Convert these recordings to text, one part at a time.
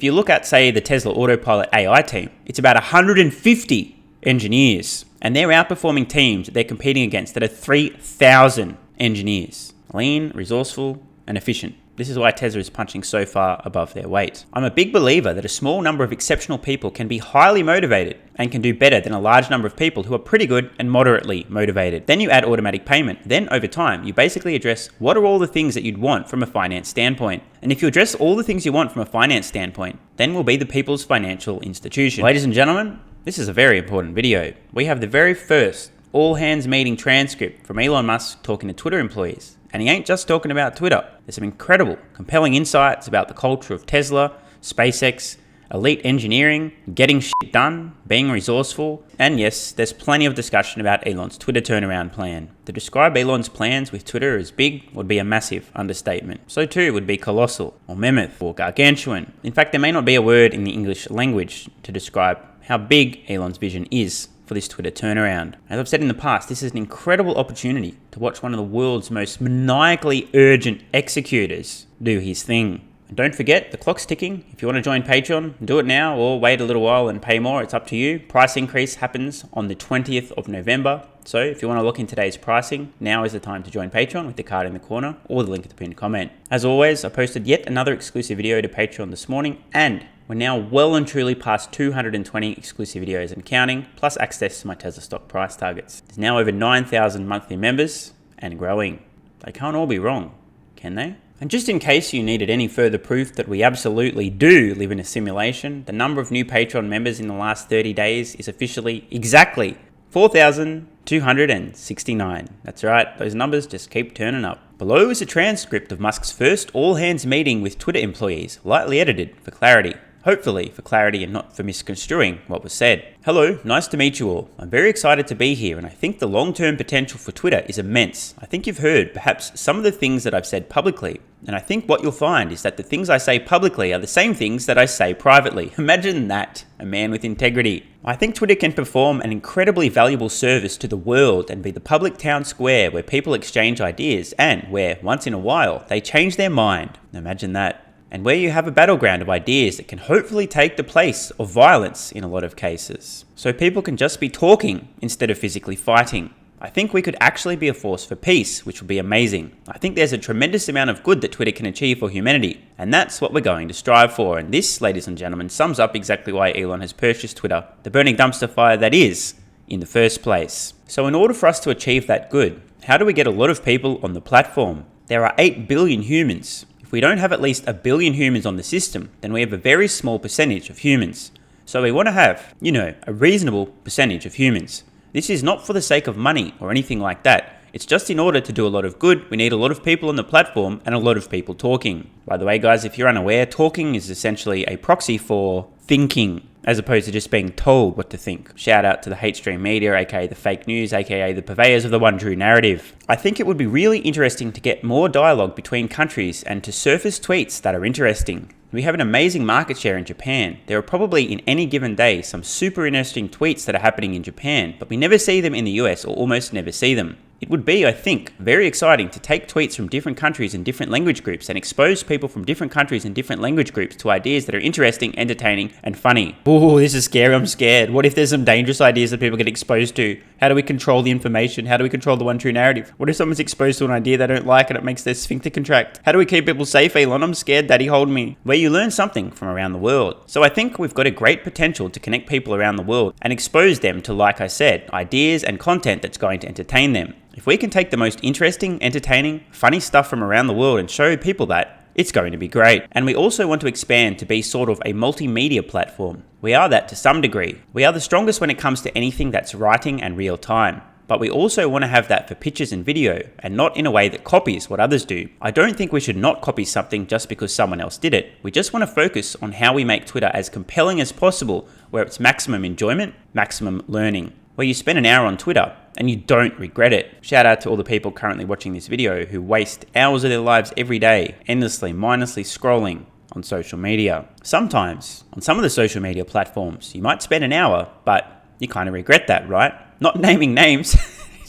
you look at, say, the Tesla Autopilot AI team, it's about 150 engineers, and they're outperforming teams that they're competing against that are 3,000 engineers. Lean, resourceful, and efficient. This is why Tesla is punching so far above their weight. I'm a big believer that a small number of exceptional people can be highly motivated and can do better than a large number of people who are pretty good and moderately motivated. Then you add automatic payment. Then over time, you basically address what are all the things that you'd want from a finance standpoint. And if you address all the things you want from a finance standpoint, then we'll be the people's financial institution. Ladies and gentlemen, this is a very important video. We have the very first all-hands meeting transcript from Elon Musk talking to Twitter employees. And he ain't just talking about Twitter. There's some incredible, compelling insights about the culture of Tesla, SpaceX, elite engineering, getting shit done, being resourceful, and yes, there's plenty of discussion about Elon's Twitter turnaround plan. To describe Elon's plans with Twitter as big would be a massive understatement. So too would be colossal, or mammoth, or gargantuan. In fact, there may not be a word in the English language to describe how big Elon's vision is for this Twitter turnaround. As I've said in the past, this is an incredible opportunity to watch one of the world's most maniacally urgent executors do his thing. And don't forget, the clock's ticking. If you want to join Patreon, do it now or wait a little while and pay more. It's up to you. Price increase happens on the 20th of November. So if you want to look in today's pricing, now is the time to join Patreon with the card in the corner or the link at the pinned comment. As always, I posted yet another exclusive video to Patreon this morning, and we're now well and truly past 220 exclusive videos and counting, plus access to my Tesla stock price targets. There's now over 9,000 monthly members and growing. They can't all be wrong, can they? And just in case you needed any further proof that we absolutely do live in a simulation, the number of new Patreon members in the last 30 days is officially exactly 4,269. That's right, those numbers just keep turning up. Below is a transcript of Musk's first all-hands meeting with Twitter employees, lightly edited for clarity. Hopefully for clarity and not for misconstruing what was said. Hello, nice to meet you all. I'm very excited to be here, and I think the long-term potential for Twitter is immense. I think you've heard perhaps some of the things that I've said publicly, and I think what you'll find is that the things I say publicly are the same things that I say privately. Imagine that, a man with integrity. I think Twitter can perform an incredibly valuable service to the world and be the public town square where people exchange ideas and where, once in a while, they change their mind. Imagine that. And where you have a battleground of ideas that can hopefully take the place of violence in a lot of cases. So people can just be talking instead of physically fighting. I think we could actually be a force for peace, which would be amazing. I think there's a tremendous amount of good that Twitter can achieve for humanity, and that's what we're going to strive for. And this, ladies and gentlemen, sums up exactly why Elon has purchased Twitter, the burning dumpster fire that is, in the first place. So in order for us to achieve that good, how do we get a lot of people on the platform? There are 8 billion humans. If we don't have at least 1 billion humans on the system, then we have a very small percentage of humans. So we want to have, a reasonable percentage of humans. This is not for the sake of money or anything like that. It's just in order to do a lot of good, we need a lot of people on the platform and a lot of people talking. By the way, guys, if you're unaware, talking is essentially a proxy for thinking, as opposed to just being told what to think. Shout out to the hate stream media, aka the fake news, aka the purveyors of the one true narrative. I think it would be really interesting to get more dialogue between countries and to surface tweets that are interesting. We have an amazing market share in Japan. There are probably in any given day some super interesting tweets that are happening in Japan, but we never see them in the US or almost never see them. It would be, I think, very exciting to take tweets from different countries and different language groups and expose people from different countries and different language groups to ideas that are interesting, entertaining, and funny. Ooh, this is scary, I'm scared. What if there's some dangerous ideas that people get exposed to? How do we control the information? How do we control the one true narrative? What if someone's exposed to an idea they don't like and it makes their sphincter contract? How do we keep people safe, Elon? I'm scared, Daddy, hold me. Where you learn something from around the world. So I think we've got a great potential to connect people around the world and expose them to, like I said, ideas and content that's going to entertain them. If we can take the most interesting, entertaining, funny stuff from around the world and show people that, it's going to be great. And we also want to expand to be sort of a multimedia platform. We are that to some degree. We are the strongest when it comes to anything that's writing and real time. But we also want to have that for pictures and video, and not in a way that copies what others do. I don't think we should not copy something just because someone else did it. We just want to focus on how we make Twitter as compelling as possible, where it's maximum enjoyment, maximum learning. Where you spend an hour on Twitter and you don't regret it. Shout out to all the people currently watching this video who waste hours of their lives every day, endlessly, mindlessly scrolling on social media. Sometimes, on some of the social media platforms, you might spend an hour, but you kind of regret that, right? Not naming names,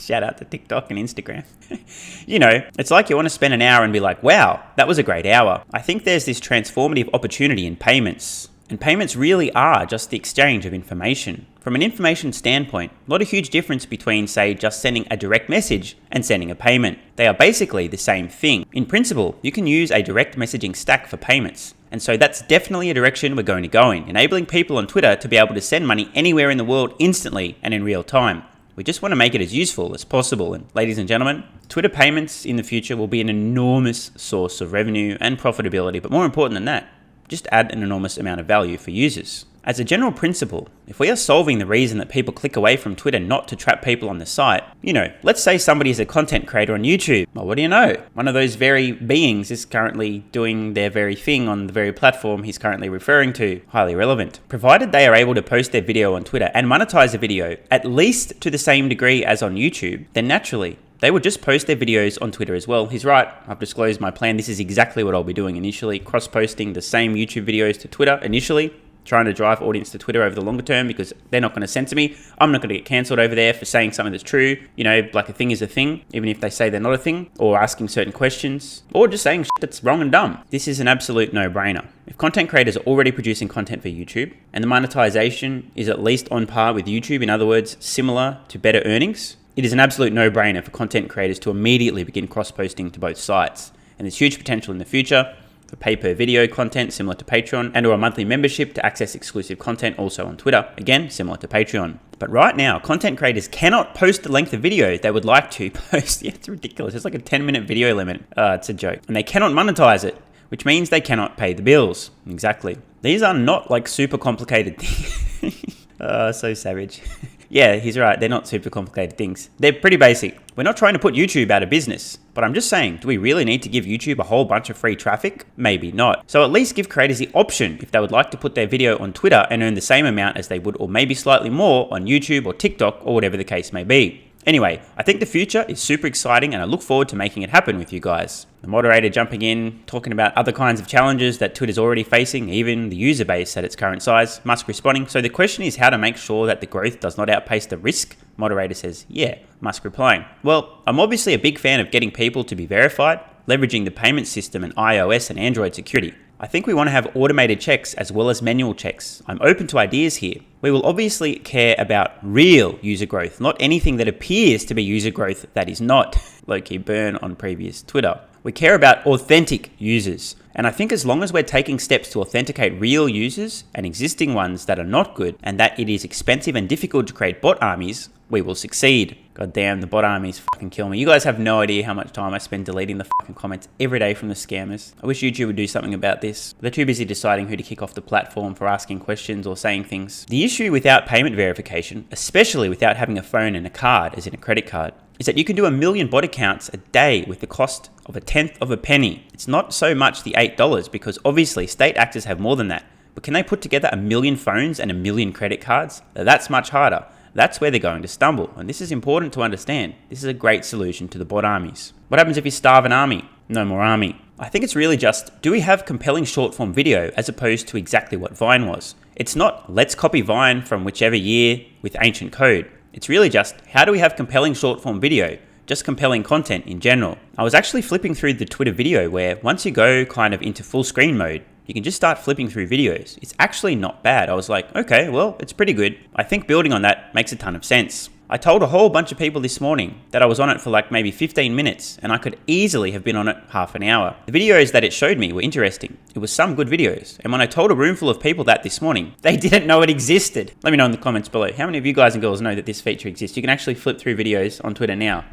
Shout out to TikTok and Instagram. It's like you want to spend an hour and be like, wow, that was a great hour. I think there's this transformative opportunity in payments. And payments really are just the exchange of information. From an information standpoint, not a huge difference between, say, just sending a direct message and sending a payment. They are basically the same thing. In principle, you can use a direct messaging stack for payments. And so that's definitely a direction we're going to go in, enabling people on Twitter to be able to send money anywhere in the world instantly and in real time. We just want to make it as useful as possible. And ladies and gentlemen, Twitter payments in the future will be an enormous source of revenue and profitability, but more important than that, just add an enormous amount of value for users. As a general principle, if we are solving the reason that people click away from Twitter not to trap people on the site, let's say somebody is a content creator on YouTube. Well, what do you know? One of those very beings is currently doing their very thing on the very platform he's currently referring to. Highly relevant. Provided they are able to post their video on Twitter and monetize the video at least to the same degree as on YouTube, then naturally, they would just post their videos on Twitter as well. He's right. I've disclosed my plan. This is exactly what I'll be doing initially. Cross-posting the same YouTube videos to Twitter initially, trying to drive audience to Twitter over the longer term because they're not going to censor me. I'm not going to get cancelled over there for saying something that's true. Like a thing is a thing, even if they say they're not a thing, or asking certain questions, or just saying shit that's wrong and dumb. This is an absolute no-brainer. If content creators are already producing content for YouTube, and the monetization is at least on par with YouTube, in other words, similar to better earnings, it is an absolute no-brainer for content creators to immediately begin cross-posting to both sites. And there's huge potential in the future for pay-per-video content similar to Patreon, and or a monthly membership to access exclusive content also on Twitter, again, similar to Patreon. But right now, content creators cannot post the length of video they would like to post. Yeah, it's ridiculous. It's like a 10-minute video limit. It's a joke. And they cannot monetize it, which means they cannot pay the bills. Exactly. These are not like super complicated things. So savage. Yeah, he's right. They're not super complicated things. They're pretty basic. We're not trying to put YouTube out of business, but I'm just saying, do we really need to give YouTube a whole bunch of free traffic? Maybe not. So at least give creators the option if they would like to put their video on Twitter and earn the same amount as they would, or maybe slightly more, on YouTube or TikTok or whatever the case may be. Anyway, I think the future is super exciting and I look forward to making it happen with you guys. The moderator jumping in, talking about other kinds of challenges that Twitter's already facing, even the user base at its current size. Musk responding, so the question is how to make sure that the growth does not outpace the risk? Moderator says, yeah. Musk replying, well, I'm obviously a big fan of getting people to be verified, leveraging the payment system and iOS and Android security. I think we want to have automated checks as well as manual checks. I'm open to ideas here. We will obviously care about real user growth, not anything that appears to be user growth that is not. Low-key burn on previous Twitter. We care about authentic users. And I think as long as we're taking steps to authenticate real users and existing ones that are not good, and that it is expensive and difficult to create bot armies, we will succeed. God damn, the bot armies fucking kill me. You guys have no idea how much time I spend deleting the fucking comments every day from the scammers. I wish YouTube would do something about this. They're too busy deciding who to kick off the platform for asking questions or saying things. The issue without payment verification, especially without having a phone and a card, as in a credit card, is that you can do 1 million bot accounts a day with the cost of 1/10 of a penny. It's not so much the $8 because obviously state actors have more than that. But can they put together 1 million phones and 1 million credit cards? That's much harder. That's where they're going to stumble. And this is important to understand. This is a great solution to the bot armies. What happens if you starve an army? No more army. I think it's really just, do we have compelling short form video as opposed to exactly what Vine was? It's not, let's copy Vine from whichever year with ancient code. It's really just, how do we have compelling short form video? Just compelling content in general. I was actually flipping through the Twitter video where once you go kind of into full screen mode, you can just start flipping through videos. It's actually not bad. I was like, okay, well, it's pretty good. I think building on that makes a ton of sense. I told a whole bunch of people this morning that I was on it for like maybe 15 minutes and I could easily have been on it half an hour. The videos that it showed me were interesting. It was some good videos. And when I told a room full of people that this morning, they didn't know it existed. Let me know in the comments below. How many of you guys and girls know that this feature exists? You can actually flip through videos on Twitter now.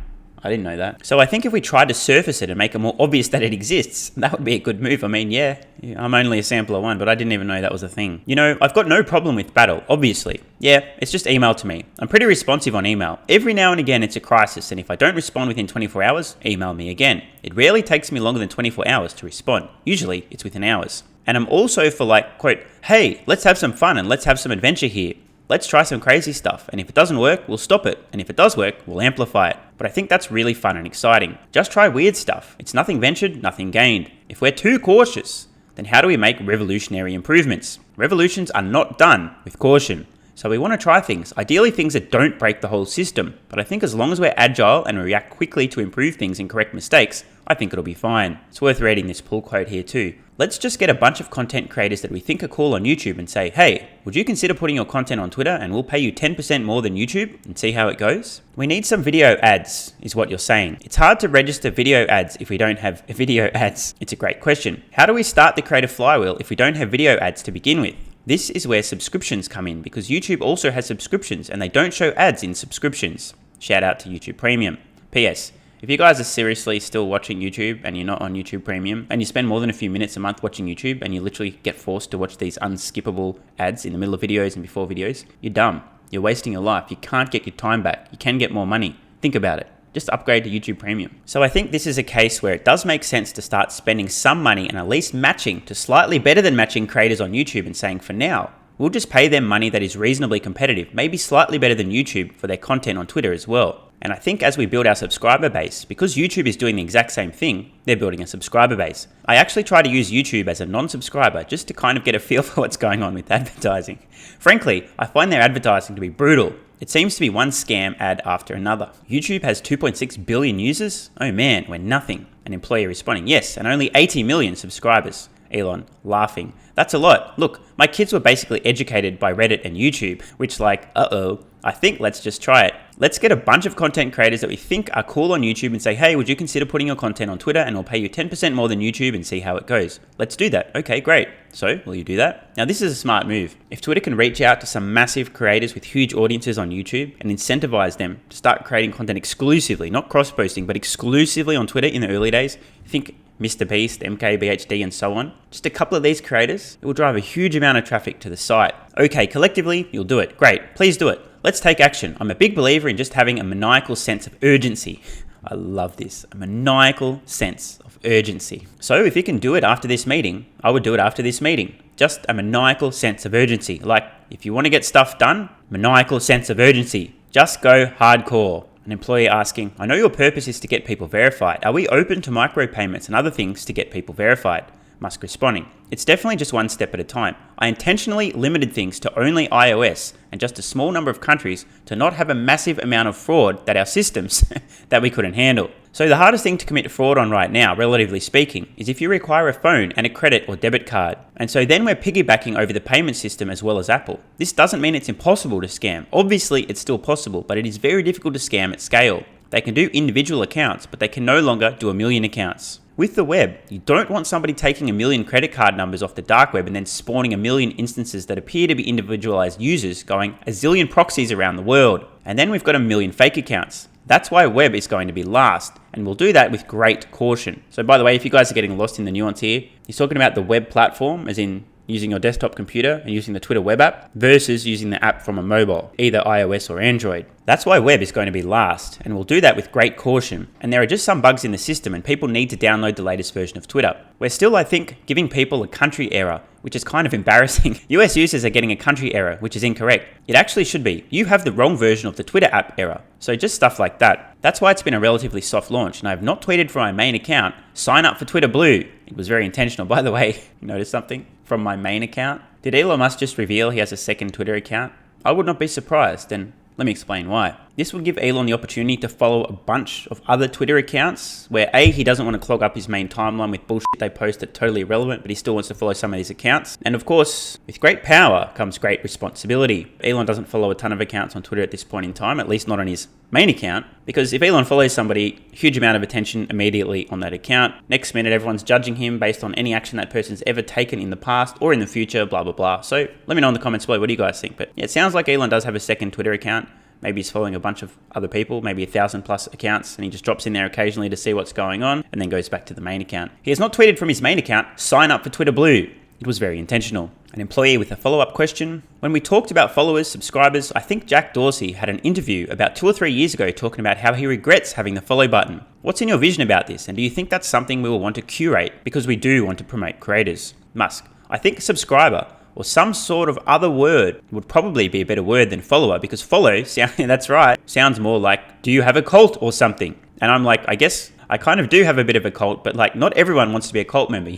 I didn't know that. So I think if we tried to surface it and make it more obvious that it exists, that would be a good move. I mean, yeah, I'm only a sample of one, but I didn't even know that was a thing. You know, I've got no problem with battle, obviously. Yeah, it's just email to me. I'm pretty responsive on email. Every now and again, it's a crisis, and if I don't respond within 24 hours, email me again. It rarely takes me longer than 24 hours to respond. Usually, it's within hours. And I'm also for like, quote, hey, let's have some fun and let's have some adventure here. Let's try some crazy stuff, and if it doesn't work, we'll stop it, and if it does work, we'll amplify it. But I think that's really fun and exciting. Just try weird stuff. It's nothing ventured, nothing gained. If we're too cautious, then how do we make revolutionary improvements? Revolutions are not done with caution. So we want to try things, ideally things that don't break the whole system. But I think as long as we're agile and we react quickly to improve things and correct mistakes, I think it'll be fine. It's worth reading this pull quote here too. Let's just get a bunch of content creators that we think are cool on YouTube and say, hey, would you consider putting your content on Twitter and we'll pay you 10% more than YouTube, and see how it goes? We need some video ads, is what you're saying. It's hard to register video ads if we don't have video ads. It's a great question. How do we start the creative flywheel if we don't have video ads to begin with? This is where subscriptions come in, because YouTube also has subscriptions and they don't show ads in subscriptions. Shout out to YouTube Premium. P.S. If you guys are seriously still watching YouTube and you're not on YouTube Premium and you spend more than a few minutes a month watching YouTube and you literally get forced to watch these unskippable ads in the middle of videos and before videos, you're dumb. You're wasting your life. You can't get your time back. You can get more money. Think about it. Just upgrade to YouTube Premium. So I think this is a case where it does make sense to start spending some money and at least matching to slightly better than matching creators on YouTube and saying, for now, we'll just pay them money that is reasonably competitive, maybe slightly better than YouTube for their content on Twitter as well. And I think as we build our subscriber base, because YouTube is doing the exact same thing, they're building a subscriber base. I actually try to use YouTube as a non-subscriber just to kind of get a feel for what's going on with advertising. Frankly, I find their advertising to be brutal. It seems to be one scam ad after another. YouTube has 2.6 billion users? Oh man, we're nothing. An employee responding, yes, and only 80 million subscribers. Elon, laughing. That's a lot. Look, my kids were basically educated by Reddit and YouTube, which I think let's just try it. Let's get a bunch of content creators that we think are cool on YouTube and say, hey, would you consider putting your content on Twitter and we'll pay you 10% more than YouTube, and see how it goes. Let's do that. Okay, great. So, will you do that? Now, this is a smart move. If Twitter can reach out to some massive creators with huge audiences on YouTube and incentivize them to start creating content exclusively, not cross-posting, but exclusively on Twitter in the early days, think Mr. Beast, MKBHD, and so on. Just a couple of these creators, it will drive a huge amount of traffic to the site. Okay, collectively, you'll do it. Great, please do it. Let's take action. I'm a big believer in just having a maniacal sense of urgency. I love this, a maniacal sense of urgency. So if you can do it after this meeting, I would do it after this meeting. Just a maniacal sense of urgency. Like, if you want to get stuff done, maniacal sense of urgency. Just go hardcore. An employee asking, I know your purpose is to get people verified. Are we open to micropayments and other things to get people verified? Musk responding, it's definitely just one step at a time. I intentionally limited things to only iOS and just a small number of countries to not have a massive amount of fraud that our systems that we couldn't handle. So the hardest thing to commit fraud on right now, relatively speaking, is if you require a phone and a credit or debit card. And so then we're piggybacking over the payment system as well as Apple. This doesn't mean it's impossible to scam. Obviously, it's still possible, but it is very difficult to scam at scale. They can do individual accounts, but they can no longer do a million accounts. With the web, you don't want somebody taking a million credit card numbers off the dark web and then spawning a million instances that appear to be individualized users going a zillion proxies around the world. And then we've got a million fake accounts. That's why web is going to be last, and we'll do that with great caution. So by the way, if you guys are getting lost in the nuance here, he's talking about the web platform, as in using your desktop computer and using the Twitter web app versus using the app from a mobile, either iOS or Android. That's why web is going to be last, and we'll do that with great caution. And there are just some bugs in the system and people need to download the latest version of Twitter. We're still, I think, giving people a country error, which is kind of embarrassing. US users are getting a country error, which is incorrect. It actually should be, you have the wrong version of the Twitter app error. So just stuff like that. That's why it's been a relatively soft launch, and I have not tweeted from my main account, sign up for Twitter Blue. It was very intentional. By the way, you notice something from my main account? Did Elon Musk just reveal he has a second Twitter account? I would not be surprised, and let me explain why. This will give Elon the opportunity to follow a bunch of other Twitter accounts where A, he doesn't want to clog up his main timeline with bullshit they post that's totally irrelevant, but he still wants to follow some of these accounts. And of course, with great power comes great responsibility. Elon doesn't follow a ton of accounts on Twitter at this point in time, at least not on his main account, because if Elon follows somebody, huge amount of attention immediately on that account. Next minute, everyone's judging him based on any action that person's ever taken in the past or in the future, blah, blah, blah. So let me know in the comments below, what do you guys think? But yeah, it sounds like Elon does have a second Twitter account. Maybe he's following a bunch of other people, maybe 1,000+ accounts, and he just drops in there occasionally to see what's going on and then goes back to the main account. He has not tweeted from his main account, sign up for Twitter Blue. It was very intentional. An employee with a follow-up question. When we talked about followers, subscribers, I think Jack Dorsey had an interview about 2 or 3 years ago talking about how he regrets having the follow button. What's in your vision about this? And do you think that's something we will want to curate because we do want to promote creators? Musk, I think subscriber or some sort of other word would probably be a better word than follower, because follow, that's right, sounds more like, do you have a cult or something? And I'm like, I guess I kind of do have a bit of a cult, but like not everyone wants to be a cult member,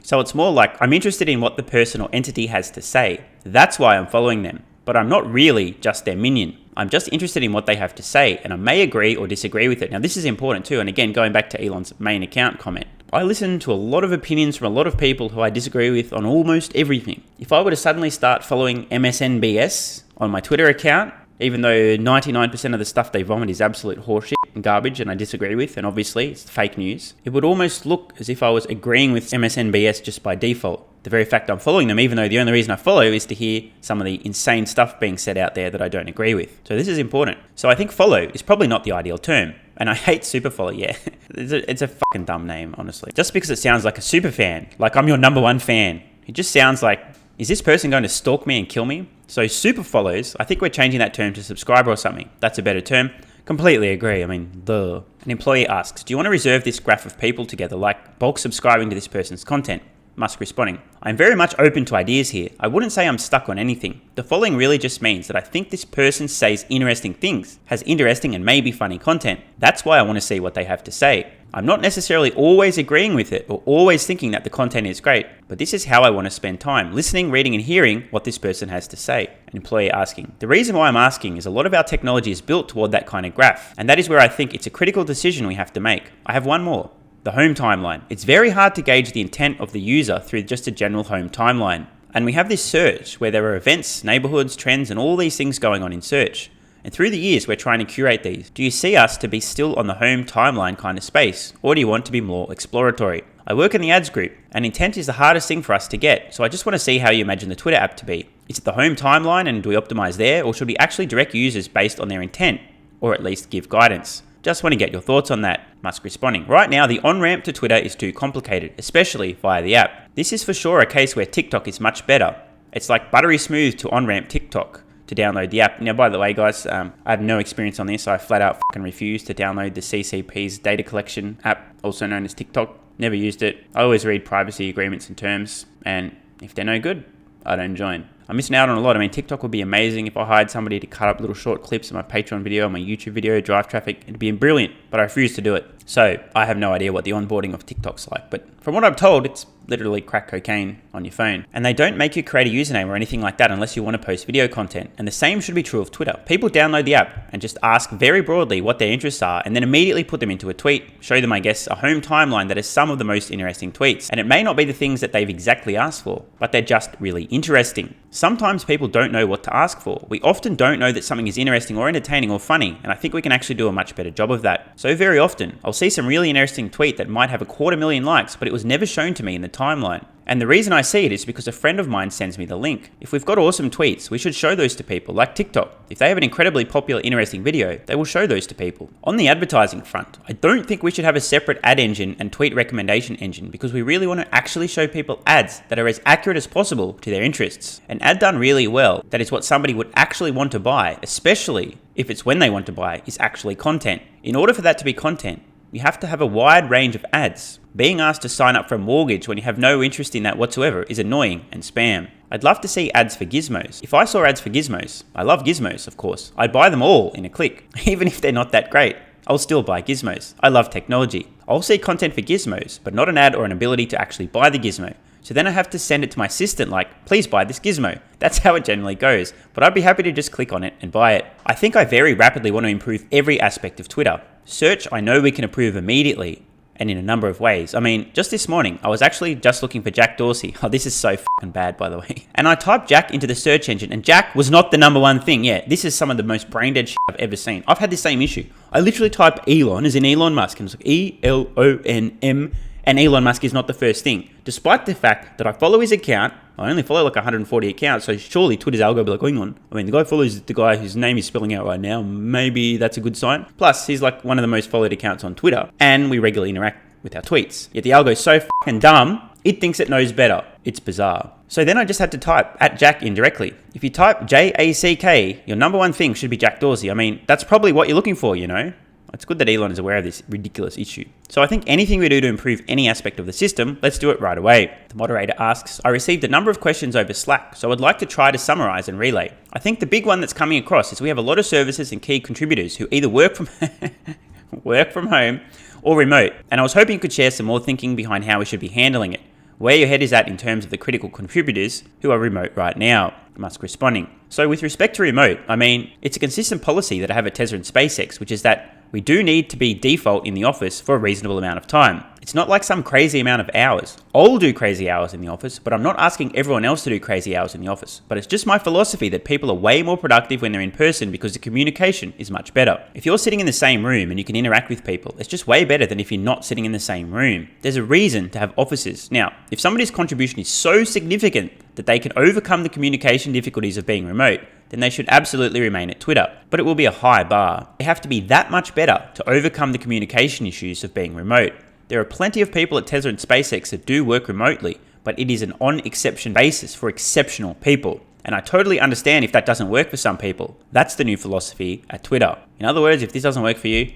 So it's more like I'm interested in what the person or entity has to say. That's why I'm following them. but I'm not really just their minion. I'm just interested in what they have to say, and I may agree or disagree with it. Now, this is important too, and again, going back to Elon's main account comment. I listen to a lot of opinions from a lot of people who I disagree with on almost everything. If I were to suddenly start following MSNBS on my Twitter account, even though 99% of the stuff they vomit is absolute horseshit and garbage and I disagree with, and obviously it's fake news, it would almost look as if I was agreeing with MSNBS just by default. The very fact I'm following them, even though the only reason I follow is to hear some of the insane stuff being said out there that I don't agree with. So this is important. So I think follow is probably not the ideal term. And I hate super follow, yeah. It's a fucking dumb name, honestly. Just because it sounds like a super fan, like I'm your number one fan. It just sounds like, is this person going to stalk me and kill me? So super follows, I think we're changing that term to subscriber or something. That's a better term. Completely agree. I mean, duh. An employee asks, do you want to reserve this graph of people together, like bulk subscribing to this person's content? Musk responding, I'm very much open to ideas here. I wouldn't say I'm stuck on anything. The following really just means that I think this person says interesting things, has interesting and maybe funny content. That's why I want to see what they have to say. I'm not necessarily always agreeing with it or always thinking that the content is great, but this is how I want to spend time, listening, reading and hearing what this person has to say. An employee asking, the reason why I'm asking is a lot of our technology is built toward that kind of graph, and that is where I think it's a critical decision we have to make. I have one more. The home timeline. It's very hard to gauge the intent of the user through just a general home timeline. And we have this search where there are events, neighborhoods, trends, and all these things going on in search. And through the years, we're trying to curate these. Do you see us to be still on the home timeline kind of space? Or do you want to be more exploratory? I work in the ads group, and intent is the hardest thing for us to get. So I just want to see how you imagine the Twitter app to be. Is it the home timeline and do we optimize there? Or should we actually direct users based on their intent? Or at least give guidance? Just want to get your thoughts on that. Musk responding. Right now, the on-ramp to Twitter is too complicated, especially via the app. This is for sure a case where TikTok is much better. It's like buttery smooth to on-ramp TikTok to download the app. Now, by the way, guys, I have no experience on this. I flat out fucking refuse to download the CCP's data collection app, also known as TikTok. Never used it. I always read privacy agreements and terms, and if they're no good, I don't join. I'm missing out on a lot. I mean, TikTok would be amazing if I hired somebody to cut up little short clips of my Patreon video, my YouTube video, drive traffic. It'd be brilliant, but I refuse to do it. So I have no idea what the onboarding of TikTok's like, but from what I'm told, it's literally crack cocaine on your phone. And they don't make you create a username or anything like that unless you want to post video content. And the same should be true of Twitter. People download the app and just ask very broadly what their interests are and then immediately put them into a tweet, show them, I guess, a home timeline that has some of the most interesting tweets. And it may not be the things that they've exactly asked for, but they're just really interesting. Sometimes people don't know what to ask for. We often don't know that something is interesting or entertaining or funny, and I think we can actually do a much better job of that. So very often, I'll see some really interesting tweet that might have 250,000 likes, but it was never shown to me in the timeline. And the reason I see it is because a friend of mine sends me the link. If we've got awesome tweets, we should show those to people, like TikTok. If they have an incredibly popular, interesting video, they will show those to people. On the advertising front, I don't think we should have a separate ad engine and tweet recommendation engine because we really want to actually show people ads that are as accurate as possible to their interests. An ad done really well, that is what somebody would actually want to buy, especially if it's when they want to buy, is actually content. In order for that to be content, you have to have a wide range of ads. Being asked to sign up for a mortgage when you have no interest in that whatsoever is annoying and spam. I'd love to see ads for gizmos. If I saw ads for gizmos, I love gizmos, of course. I'd buy them all in a click. Even if they're not that great, I'll still buy gizmos. I love technology. I'll see content for gizmos, but not an ad or an ability to actually buy the gizmo. So then I have to send it to my assistant like, please buy this gizmo. That's how it generally goes, but I'd be happy to just click on it and buy it. I think I very rapidly want to improve every aspect of Twitter. Search, I know we can improve immediately and in a number of ways. I mean, just this morning, I was actually just looking for Jack Dorsey. Oh, this is so fucking bad, by the way. And I typed Jack into the search engine and Jack was not the number one thing. Yeah, this is some of the most brain dead shit I've ever seen. I've had the same issue. I literally type Elon, as in Elon Musk, and it's like E-L-O-N-M, and Elon Musk is not the first thing. Despite the fact that I follow his account, I only follow like 140 accounts, so surely Twitter's algo will be like, going on. I mean, the guy follows the guy whose name he's spelling out right now. Maybe that's a good sign. Plus, he's like one of the most followed accounts on Twitter, and we regularly interact with our tweets. Yet the algo's so fucking dumb, it thinks it knows better. It's bizarre. So then I just had to type at Jack indirectly. If you type J-A-C-K, your number one thing should be Jack Dorsey. I mean, that's probably what you're looking for, you know? It's good that Elon is aware of this ridiculous issue. So I think anything we do to improve any aspect of the system, let's do it right away. The moderator asks, I received a number of questions over Slack, so I'd like to try to summarize and relay. I think the big one that's coming across is we have a lot of services and key contributors who either work from home or remote. And I was hoping you could share some more thinking behind how we should be handling it. Where your head is at in terms of the critical contributors who are remote right now. Musk responding. So with respect to remote, I mean, it's a consistent policy that I have at Tesla and SpaceX, which is that we do need to be default in the office for a reasonable amount of time. It's not like some crazy amount of hours. I'll do crazy hours in the office, but I'm not asking everyone else to do crazy hours in the office. But it's just my philosophy that people are way more productive when they're in person because the communication is much better. If you're sitting in the same room and you can interact with people, it's just way better than if you're not sitting in the same room. There's a reason to have offices. Now, if somebody's contribution is so significant that they can overcome the communication difficulties of being remote, then they should absolutely remain at Twitter. But it will be a high bar. They have to be that much better to overcome the communication issues of being remote. There are plenty of people at Tesla and SpaceX that do work remotely, but it is an on-exception basis for exceptional people. And I totally understand if that doesn't work for some people. That's the new philosophy at Twitter. In other words, if this doesn't work for you,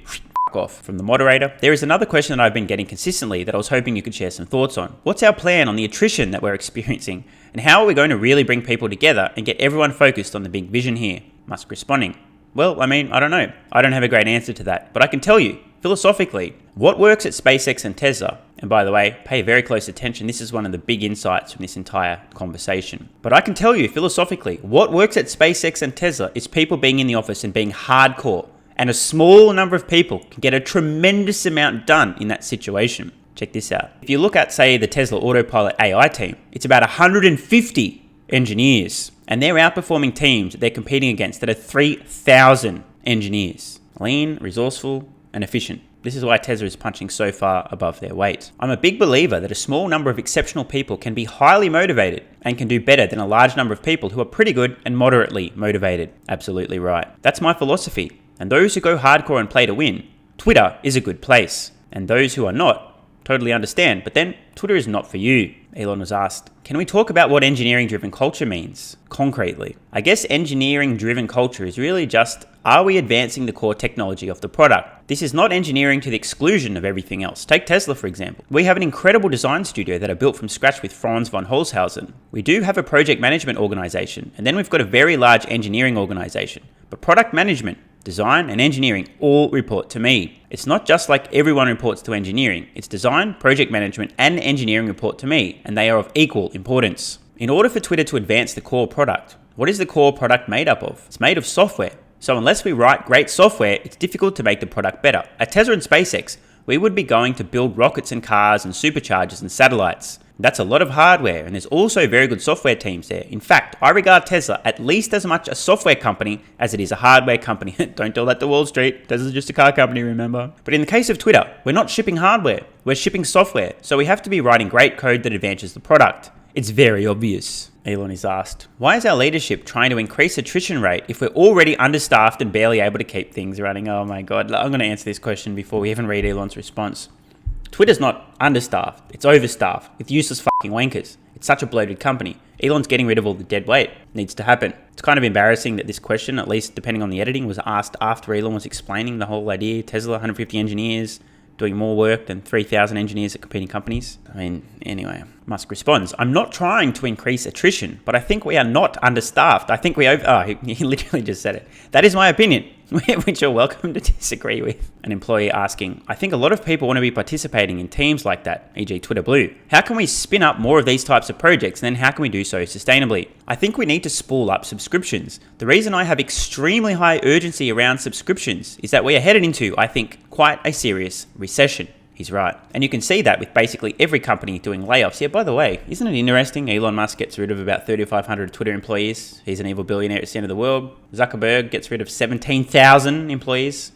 off. From the moderator, there is another question that I've been getting consistently that I was hoping you could share some thoughts on. What's our plan on the attrition that we're experiencing? And how are we going to really bring people together and get everyone focused on the big vision here? Musk responding. Well, I mean, I don't know. I don't have a great answer to that. But I can tell you, philosophically, what works at SpaceX and Tesla, and by the way, pay very close attention, this is one of the big insights from this entire conversation. But I can tell you, philosophically, what works at SpaceX and Tesla is people being in the office and being hardcore. And a small number of people can get a tremendous amount done in that situation. Check this out. If you look at, say, the Tesla Autopilot AI team, it's about 150 engineers, and they're outperforming teams that they're competing against that are 3,000 engineers. Lean, resourceful, and efficient. This is why Tesla is punching so far above their weight. I'm a big believer that a small number of exceptional people can be highly motivated and can do better than a large number of people who are pretty good and moderately motivated. Absolutely right. That's my philosophy. And those who go hardcore and play to win, Twitter is a good place. And those who are not, totally understand. But then Twitter is not for you. Elon was asked, can we talk about what engineering-driven culture means concretely? I guess engineering-driven culture is really just, are we advancing the core technology of the product? This is not engineering to the exclusion of everything else. Take Tesla, for example. We have an incredible design studio that are built from scratch with Franz von Holzhausen. We do have a project management organization, and then we've got a very large engineering organization. But product management, design, and engineering all report to me. It's not just like everyone reports to engineering. It's design, project management, and engineering report to me, and they are of equal importance. In order for Twitter to advance the core product, what is the core product made up of? It's made of software. So unless we write great software, it's difficult to make the product better. At Tesla and SpaceX, we would be going to build rockets and cars and superchargers and satellites. That's a lot of hardware, and there's also very good software teams there. In fact, I regard Tesla at least as much a software company as it is a hardware company. Don't tell that to Wall Street. Tesla's just a car company, remember? But in the case of Twitter, we're not shipping hardware. We're shipping software. So we have to be writing great code that advances the product. It's very obvious. Elon is asked, why is our leadership trying to increase attrition rate if we're already understaffed and barely able to keep things running? Oh my God. I'm going to answer this question before we even read Elon's response. Twitter's not understaffed, it's overstaffed with useless fucking wankers. It's such a bloated company. Elon's getting rid of all the dead weight. Needs to happen. It's kind of embarrassing that this question, at least depending on the editing, was asked after Elon was explaining the whole idea. Tesla, 150 engineers, doing more work than 3,000 engineers at competing companies. I mean, anyway, Musk responds, I'm not trying to increase attrition, but I think we are not understaffed. I think he literally just said it. That is my opinion, which you're welcome to disagree with. An employee asking, I think a lot of people want to be participating in teams like that, e.g. Twitter Blue. How can we spin up more of these types of projects, and then how can we do so sustainably? I think we need to spool up subscriptions. The reason I have extremely high urgency around subscriptions is that we are headed into, I think, quite a serious recession. He's right. And you can see that with basically every company doing layoffs. Yeah, by the way, isn't it interesting? Elon Musk gets rid of about 3,500 Twitter employees. He's an evil billionaire at the end of the world. Zuckerberg gets rid of 17,000 employees.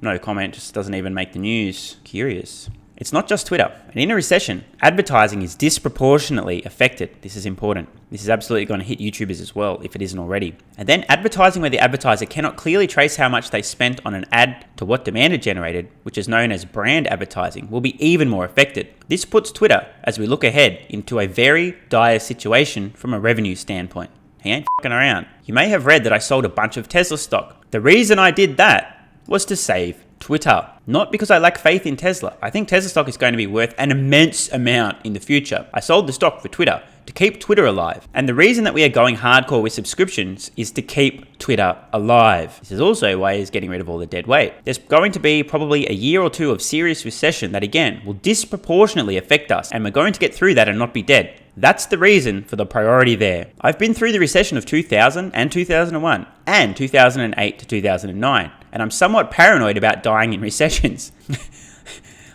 No comment, just doesn't even make the news. Curious. It's not just Twitter. And in a recession, advertising is disproportionately affected. This is important. This is absolutely going to hit YouTubers as well, if it isn't already. And then advertising where the advertiser cannot clearly trace how much they spent on an ad to what demand it generated, which is known as brand advertising, will be even more affected. This puts Twitter, as we look ahead, into a very dire situation from a revenue standpoint. He ain't fucking around. You may have read that I sold a bunch of Tesla stock. The reason I did that was to save Twitter. Not because I lack faith in Tesla. I think Tesla stock is going to be worth an immense amount in the future. I sold the stock for Twitter to keep Twitter alive. And the reason that we are going hardcore with subscriptions is to keep Twitter alive. This is also why he's getting rid of all the dead weight. There's going to be probably a year or two of serious recession that again will disproportionately affect us, and we're going to get through that and not be dead. That's the reason for the priority there. I've been through the recession of 2000 and 2001 and 2008 to 2009, and I'm somewhat paranoid about dying in recessions.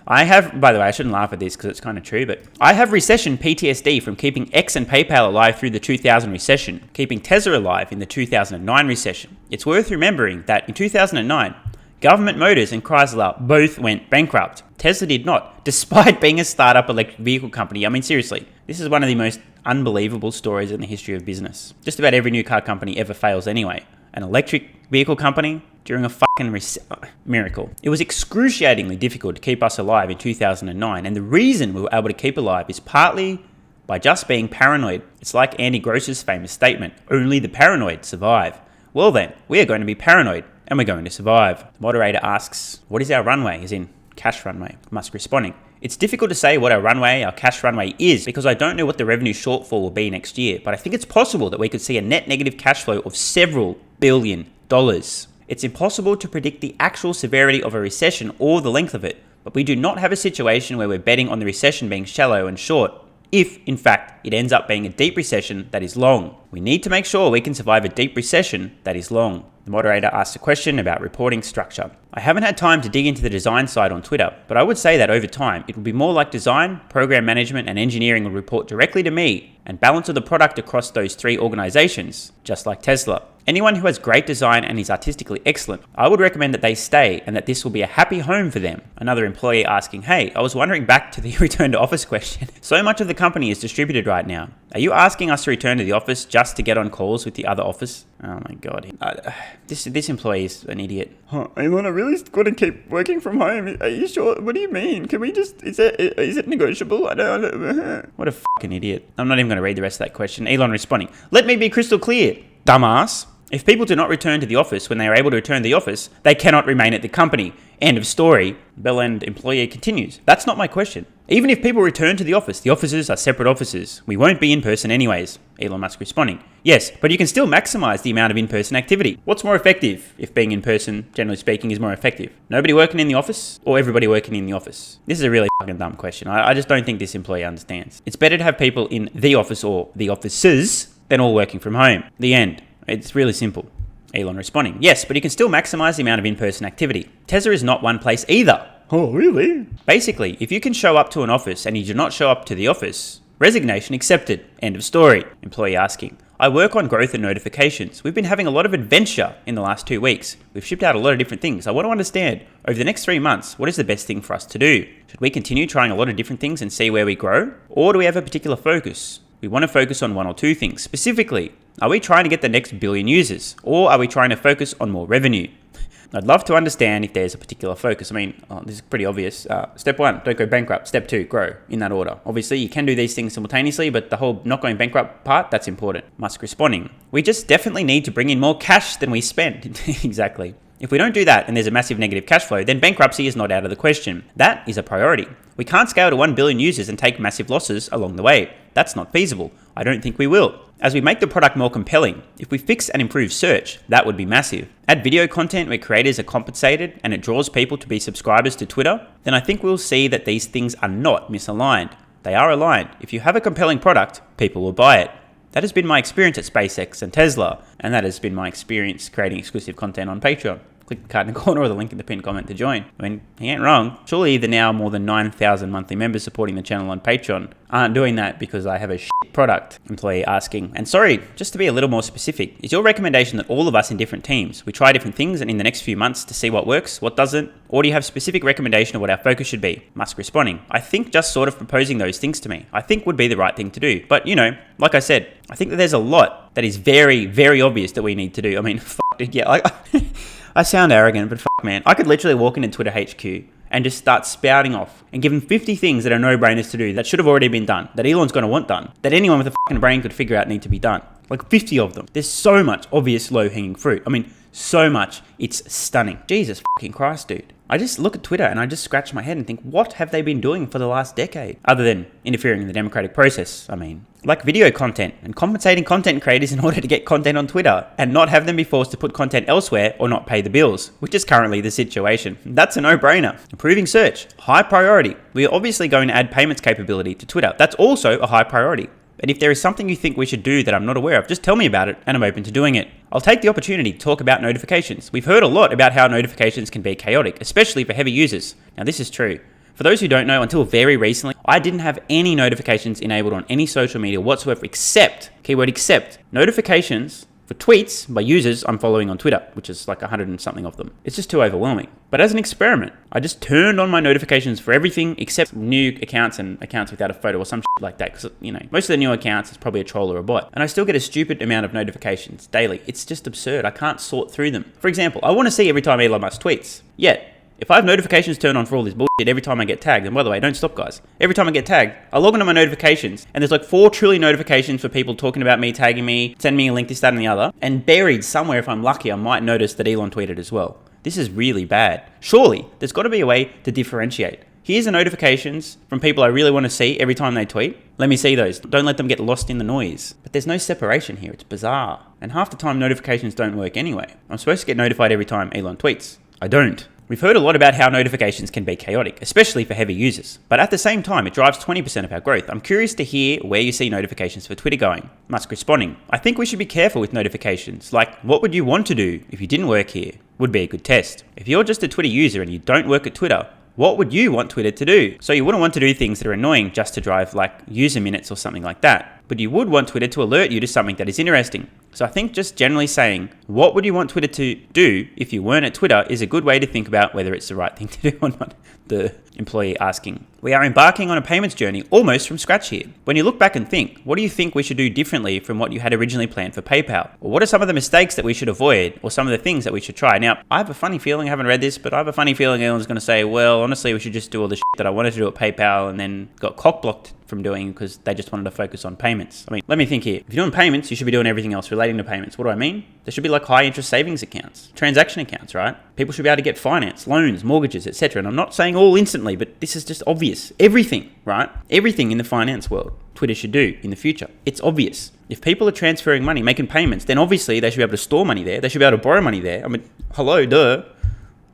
I have, by the way, I shouldn't laugh at this because it's kind of true, but I have recession PTSD from keeping X and PayPal alive through the 2000 recession, keeping Tesla alive in the 2009 recession. It's worth remembering that in 2009, Government Motors and Chrysler both went bankrupt. Tesla did not, despite being a startup electric vehicle company. I mean, seriously, this is one of the most unbelievable stories in the history of business. Just about every new car company ever fails anyway. An electric vehicle company during a fucking miracle. It was excruciatingly difficult to keep us alive in 2009, and the reason we were able to keep alive is partly by just being paranoid. It's like Andy Gross's famous statement, only the paranoid survive. Well then, we are going to be paranoid, and we're going to survive. The moderator asks, what is our runway? As in, cash runway. Musk responding, it's difficult to say what our cash runway is, because I don't know what the revenue shortfall will be next year, but I think it's possible that we could see a net negative cash flow of several $billion. It's impossible to predict the actual severity of a recession or the length of it, but we do not have a situation where we're betting on the recession being shallow and short, if, in fact, it ends up being a deep recession that is long. We need to make sure we can survive a deep recession that is long. The moderator asked a question about reporting structure. I haven't had time to dig into the design side on Twitter, but I would say that over time, it will be more like design, program management, and engineering will report directly to me, and balance of the product across those three organizations, just like Tesla. Anyone who has great design and is artistically excellent, I would recommend that they stay and that this will be a happy home for them. Another employee asking, hey, I was wondering, back to the return to office question. So much of the company is distributed right now. Are you asking us to return to the office just to get on calls with the other office? Oh my God. This employee is an idiot. Elon, I really going to keep working from home. Are you sure? What do you mean? Can we just, is it negotiable? I don't. What a fucking idiot. I'm not even going to read the rest of that question. Elon responding, let me be crystal clear, dumbass. If people do not return to the office when they are able to return to the office, they cannot remain at the company. End of story. Bell-end employee continues. That's not my question. Even if people return to the offices are separate offices. We won't be in person anyways. Elon Musk responding, yes, but you can still maximize the amount of in-person activity. What's more effective if being in person, generally speaking, is more effective? Nobody working in the office or everybody working in the office? This is a really fucking dumb question. I just don't think this employee understands. It's better to have people in the office or the offices than all working from home. The end. It's really simple. Elon responding, yes, but you can still maximize the amount of in-person activity. Tesla is not one place either. Oh, really? Basically, if you can show up to an office and you do not show up to the office, resignation accepted. End of story. Employee asking, I work on growth and notifications. We've been having a lot of adventure in the last 2 weeks. We've shipped out a lot of different things. I want to understand, over the next 3 months, what is the best thing for us to do? Should we continue trying a lot of different things and see where we grow? Or do we have a particular focus? We want to focus on one or two things. Specifically, are we trying to get the next billion users? Or are we trying to focus on more revenue? I'd love to understand if there's a particular focus. I mean, this is pretty obvious. Step 1, don't go bankrupt. Step 2, grow, in that order. Obviously, you can do these things simultaneously, but the whole not going bankrupt part, that's important. Musk responding, we just definitely need to bring in more cash than we spend. Exactly. If we don't do that and there's a massive negative cash flow, then bankruptcy is not out of the question. That is a priority. We can't scale to 1 billion users and take massive losses along the way. That's not feasible. I don't think we will. As we make the product more compelling, if we fix and improve search, that would be massive. Add video content where creators are compensated and it draws people to be subscribers to Twitter, then I think we'll see that these things are not misaligned. They are aligned. If you have a compelling product, people will buy it. That has been my experience at SpaceX and Tesla, and that has been my experience creating exclusive content on Patreon. Click the card in the corner or the link in the pinned comment to join. I mean, he ain't wrong. Surely the now more than 9,000 monthly members supporting the channel on Patreon aren't doing that because I have a shit product. Employee asking, and sorry, just to be a little more specific, is your recommendation that all of us in different teams, we try different things and in the next few months to see what works, what doesn't? Or do you have specific recommendation of what our focus should be? Musk responding, I think just sort of proposing those things to me, I think would be the right thing to do. But you know, like I said, I think that there's a lot that is very, very obvious that we need to do. I mean, I sound arrogant, but man, I could literally walk into Twitter HQ and just start spouting off and give them 50 things that are no-brainers to do that should have already been done, that Elon's going to want done, that anyone with a brain could figure out need to be done. Like 50 of them. There's so much obvious low-hanging fruit. I mean, So much. It's stunning. Jesus fucking Christ, dude. I just look at Twitter and I just scratch my head and think, what have they been doing for the last decade? Other than interfering in the democratic process, I mean. Like video content and compensating content creators in order to get content on Twitter and not have them be forced to put content elsewhere or not pay the bills, which is currently the situation. That's a no-brainer. Improving search, high priority. We are obviously going to add payments capability to Twitter. That's also a high priority. And if there is something you think we should do that I'm not aware of, just tell me about it and I'm open to doing it. I'll take the opportunity to talk about notifications. We've heard a lot about how notifications can be chaotic, especially for heavy users. Now this is true. For those who don't know, until very recently, I didn't have any notifications enabled on any social media whatsoever except, keyword except, notifications for tweets by users I'm following on Twitter, which is like 100 and something of them. It's just too overwhelming. But as an experiment, I just turned on my notifications for everything except new accounts and accounts without a photo or some shit like that. Because, you know, most of the new accounts is probably a troll or a bot. And I still get a stupid amount of notifications daily. It's just absurd. I can't sort through them. For example, I want to see every time Elon Musk tweets. Yet, if I have notifications turned on for all this bullshit every time I get tagged, and by the way, don't stop guys. Every time I get tagged, I log into my notifications and there's like 4 trillion notifications for people talking about me, tagging me, sending me a link, this, that, and the other. And buried somewhere, if I'm lucky, I might notice that Elon tweeted as well. This is really bad. Surely, there's got to be a way to differentiate. Here's the notifications from people I really want to see every time they tweet. Let me see those. Don't let them get lost in the noise. But there's no separation here. It's bizarre. And half the time, notifications don't work anyway. I'm supposed to get notified every time Elon tweets. I don't. We've heard a lot about how notifications can be chaotic, especially for heavy users. But at the same time, it drives 20% of our growth. I'm curious to hear where you see notifications for Twitter going. Musk responding, I think we should be careful with notifications. Like, what would you want to do if you didn't work here? Would be a good test. If you're just a Twitter user and you don't work at Twitter, what would you want Twitter to do? So you wouldn't want to do things that are annoying just to drive like user minutes or something like that. But you would want Twitter to alert you to something that is interesting. So I think just generally saying, what would you want Twitter to do if you weren't at Twitter is a good way to think about whether it's the right thing to do or not. The employee asking. We are embarking on a payments journey almost from scratch here. When you look back and think, what do you think we should do differently from what you had originally planned for PayPal? Or what are some of the mistakes that we should avoid or some of the things that we should try? Now, I have a funny feeling, I haven't read this, but I have a funny feeling Elon's going to say, well, honestly, we should just do all the shit that I wanted to do at PayPal and then got cock-blocked from doing because they just wanted to focus on payments. I mean, let me think here. If you're doing payments, you should be doing everything else relating to payments. What do I mean? There should be like high interest savings accounts, transaction accounts, right? People should be able to get finance, loans, mortgages, etc. And I'm not saying all instantly, but this is just obvious. Everything, right? Everything in the finance world, Twitter should do in the future. It's obvious. If people are transferring money, making payments, then obviously they should be able to store money there. They should be able to borrow money there. I mean, hello, duh.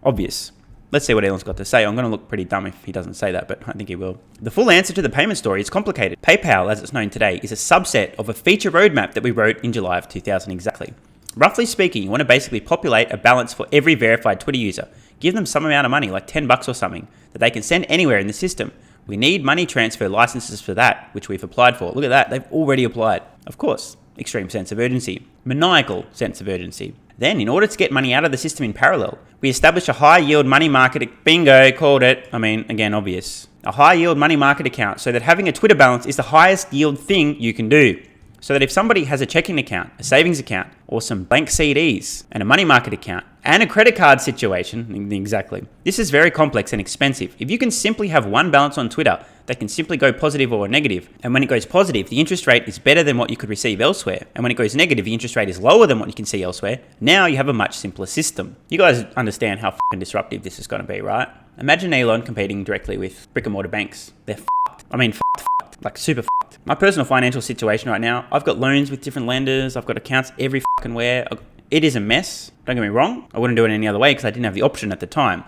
Obvious. Let's see what Elon's got to say. I'm going to look pretty dumb if he doesn't say that, but I think he will. The full answer to the payment story is complicated. PayPal, as it's known today, is a subset of a feature roadmap that we wrote in July of 2000 exactly. Roughly speaking, you want to basically populate a balance for every verified Twitter user. Give them some amount of money, like $10 or something, that they can send anywhere in the system. We need money transfer licenses for that, which we've applied for. Look at that, they've already applied. Of course, extreme sense of urgency, maniacal sense of urgency. Then, in order to get money out of the system in parallel, we establish a high-yield money market, bingo, called it. I mean, again, obvious. A high-yield money market account so that having a Twitter balance is the highest yield thing you can do. So that if somebody has a checking account, a savings account, or some bank CDs, and a money market account, and a credit card situation, exactly. This is very complex and expensive. If you can simply have one balance on Twitter that can simply go positive or negative, and when it goes positive, the interest rate is better than what you could receive elsewhere, and when it goes negative, the interest rate is lower than what you can see elsewhere, now you have a much simpler system. You guys understand how fucking disruptive this is going to be, right? Imagine Elon competing directly with brick and mortar banks. They're fucked. I mean, fucked. Like super fucked. My personal financial situation right now, I've got loans with different lenders, I've got accounts every fucking where. It is a mess. Don't get me wrong. I wouldn't do it any other way because I didn't have the option at the time.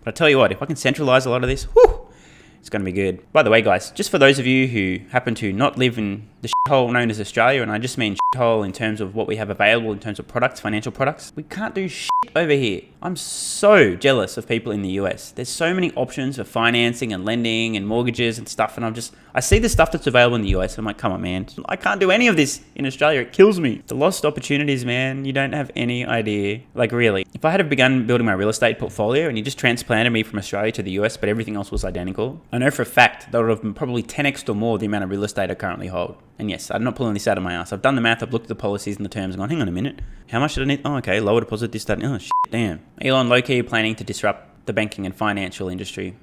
But I tell you what, if I can centralize a lot of this, whew, it's going to be good. By the way, guys, just for those of you who happen to not live in the shithole known as Australia, and I just mean shithole in terms of what we have available in terms of products, financial products, we can't do shit over here. I'm so jealous of people in the US. There's so many options for financing and lending and mortgages and stuff, and I see the stuff that's available in the US, and I'm like, come on, man. I can't do any of this in Australia. It kills me. The lost opportunities, man. You don't have any idea. Like, really. If I had begun building my real estate portfolio and you just transplanted me from Australia to the US, but everything else was identical, I know for a fact that would have been probably 10x or more the amount of real estate I currently hold. And yes, I'm not pulling this out of my ass. I've done the math, I've looked at the policies and the terms and gone, hang on a minute. How much should I need? Oh, okay, lower deposit, this, that, oh, shit, damn. Elon low-key planning to disrupt the banking and financial industry.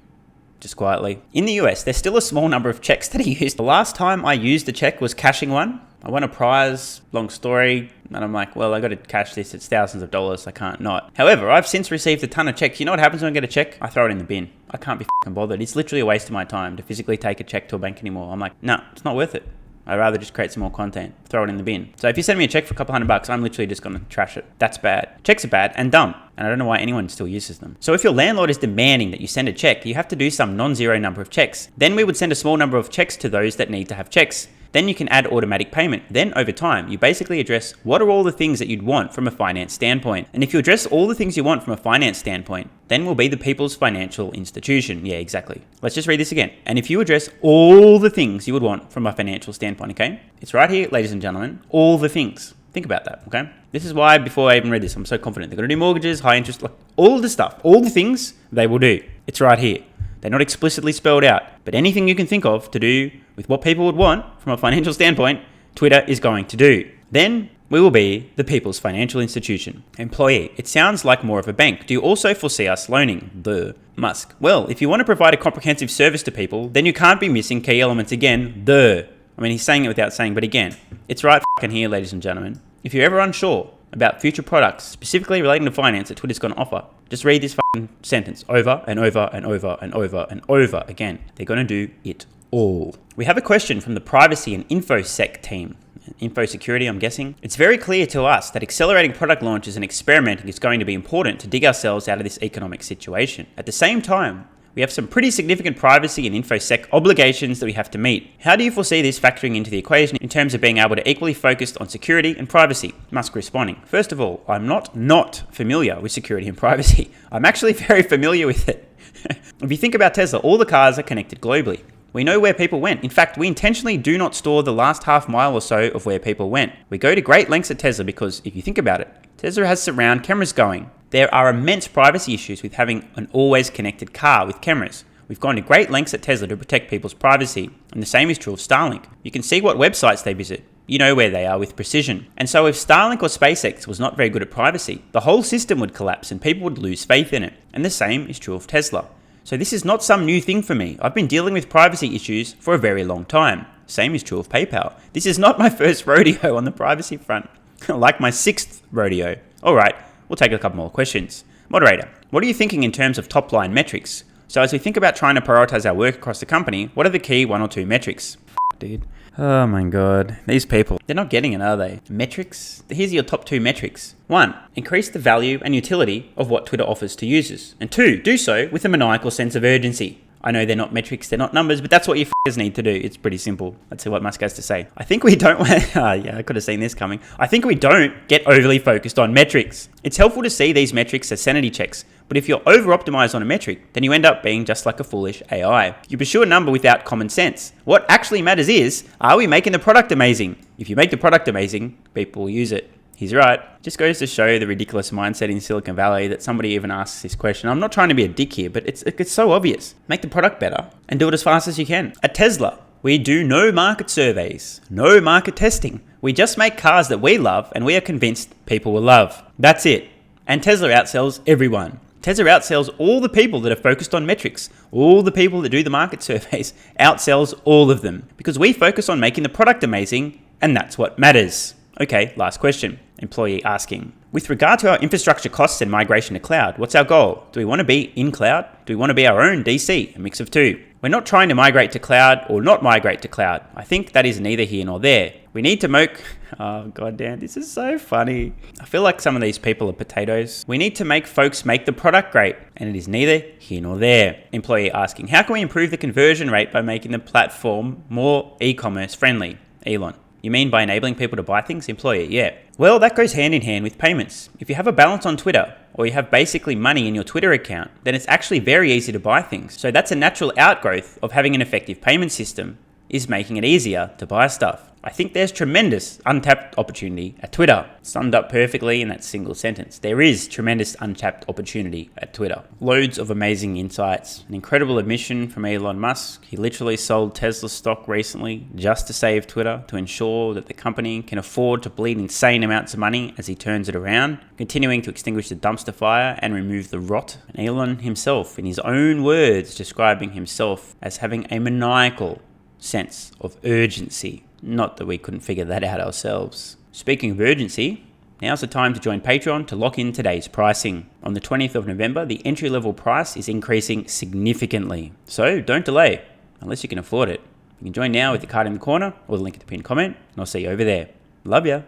Just quietly. In the US, there's still a small number of checks that are used. The last time I used a check was cashing one. I won a prize, long story, and I'm like, well, I got to cash this. It's thousands of dollars. I can't not. However, I've since received a ton of checks. You know what happens when I get a check? I throw it in the bin. I can't be fucking bothered. It's literally a waste of my time to physically take a check to a bank anymore. I'm like, no, it's not worth it. I'd rather just create some more content, throw it in the bin. So if you send me a check for a couple $100, I'm literally just going to trash it. That's bad. Checks are bad and dumb. And I don't know why anyone still uses them. So if your landlord is demanding that you send a check, you have to do some non-zero number of checks. Then we would send a small number of checks to those that need to have checks. Then you can add automatic payment. Then over time, you basically address what are all the things that you'd want from a finance standpoint. And if you address all the things you want from a finance standpoint, then we'll be the people's financial institution. Yeah, exactly. Let's just read this again. And if you address all the things you would want from a financial standpoint, okay? It's right here, ladies and gentlemen, all the things. Think about that, okay? This is why before I even read this, I'm so confident. They're going to do mortgages, high interest, like all the stuff, all the things they will do. It's right here. They're not explicitly spelled out, but anything you can think of to do with what people would want from a financial standpoint, Twitter is going to do. Then we will be the people's financial institution. Employee, it sounds like more of a bank. Do you also foresee us loaning? Musk. Well, if you want to provide a comprehensive service to people, then you can't be missing key elements again. I mean, he's saying it without saying, but again, it's right fucking here, ladies and gentlemen. If you're ever unsure about future products, specifically relating to finance that Twitter's going to offer, just read this fucking sentence over and over and over and over and over again. They're going to do it all. We have a question from the privacy and infosec team. Info security, I'm guessing. It's very clear to us that accelerating product launches and experimenting is going to be important to dig ourselves out of this economic situation. At the same time, we have some pretty significant privacy and infosec obligations that we have to meet. How do you foresee this factoring into the equation in terms of being able to equally focus on security and privacy? Musk responding. First of all, I'm not familiar with security and privacy. I'm actually very familiar with it. If you think about Tesla, all the cars are connected globally. We know where people went. In fact, we intentionally do not store the last half mile or so of where people went. We go to great lengths at Tesla because if you think about it, Tesla has surround cameras going. There are immense privacy issues with having an always connected car with cameras. We've gone to great lengths at Tesla to protect people's privacy, and the same is true of Starlink. You can see what websites they visit. You know where they are with precision. And so if Starlink or SpaceX was not very good at privacy, the whole system would collapse and people would lose faith in it. And the same is true of Tesla. So this is not some new thing for me. I've been dealing with privacy issues for a very long time. Same is true of PayPal. This is not my first rodeo on the privacy front. Like my 6th rodeo. All right, we'll take a couple more questions. Moderator, what are you thinking in terms of top-line metrics? So as we think about trying to prioritize our work across the company, what are the key 1 or 2 metrics? Dude. Oh my God. These people, they're not getting it, are they? Metrics? Here's your top 2 metrics. 1, increase the value and utility of what Twitter offers to users. And 2, do so with a maniacal sense of urgency. I know they're not metrics, they're not numbers, but that's what you f***ers need to do. It's pretty simple. Let's see what Musk has to say. I think we don't, yeah, I could have seen this coming. I think we don't get overly focused on metrics. It's helpful to see these metrics as sanity checks, but if you're over-optimized on a metric, then you end up being just like a foolish AI. You pursue a number without common sense. What actually matters is, are we making the product amazing? If you make the product amazing, people will use it. He's right. Just goes to show the ridiculous mindset in Silicon Valley that somebody even asks this question. I'm not trying to be a dick here, but it's so obvious. Make the product better and do it as fast as you can. At Tesla, we do no market surveys, no market testing. We just make cars that we love and we are convinced people will love. That's it. And Tesla outsells everyone. Tesla outsells all the people that are focused on metrics. All the people that do the market surveys outsells all of them because we focus on making the product amazing and that's what matters. Okay, last question. Employee asking, with regard to our infrastructure costs and migration to cloud, what's our goal? Do we want to be in cloud? Do we want to be our own DC? A mix of two. We're not trying to migrate to cloud or not migrate to cloud. I think that is neither here nor there. We need to make... Oh, goddamn, this is so funny. I feel like some of these people are potatoes. We need to make folks make the product great, and it is neither here nor there. Employee asking, how can we improve the conversion rate by making the platform more e-commerce friendly? Elon. You mean by enabling people to buy things? Employee, yeah. Well, that goes hand in hand with payments. If you have a balance on Twitter, or you have basically money in your Twitter account, then it's actually very easy to buy things. So that's a natural outgrowth of having an effective payment system, is making it easier to buy stuff. I think there's tremendous untapped opportunity at Twitter. Summed up perfectly in that single sentence. There is tremendous untapped opportunity at Twitter. Loads of amazing insights. An incredible admission from Elon Musk. He literally sold Tesla stock recently just to save Twitter, to ensure that the company can afford to bleed insane amounts of money as he turns it around, continuing to extinguish the dumpster fire and remove the rot. And Elon himself, in his own words, describing himself as having a maniacal sense of urgency. Not that we couldn't figure that out ourselves. Speaking of urgency, now's the time to join Patreon to lock in today's pricing. On the 20th of November, the entry-level price is increasing significantly. So don't delay, unless you can afford it. You can join now with the card in the corner or the link in the pinned comment, and I'll see you over there. Love ya.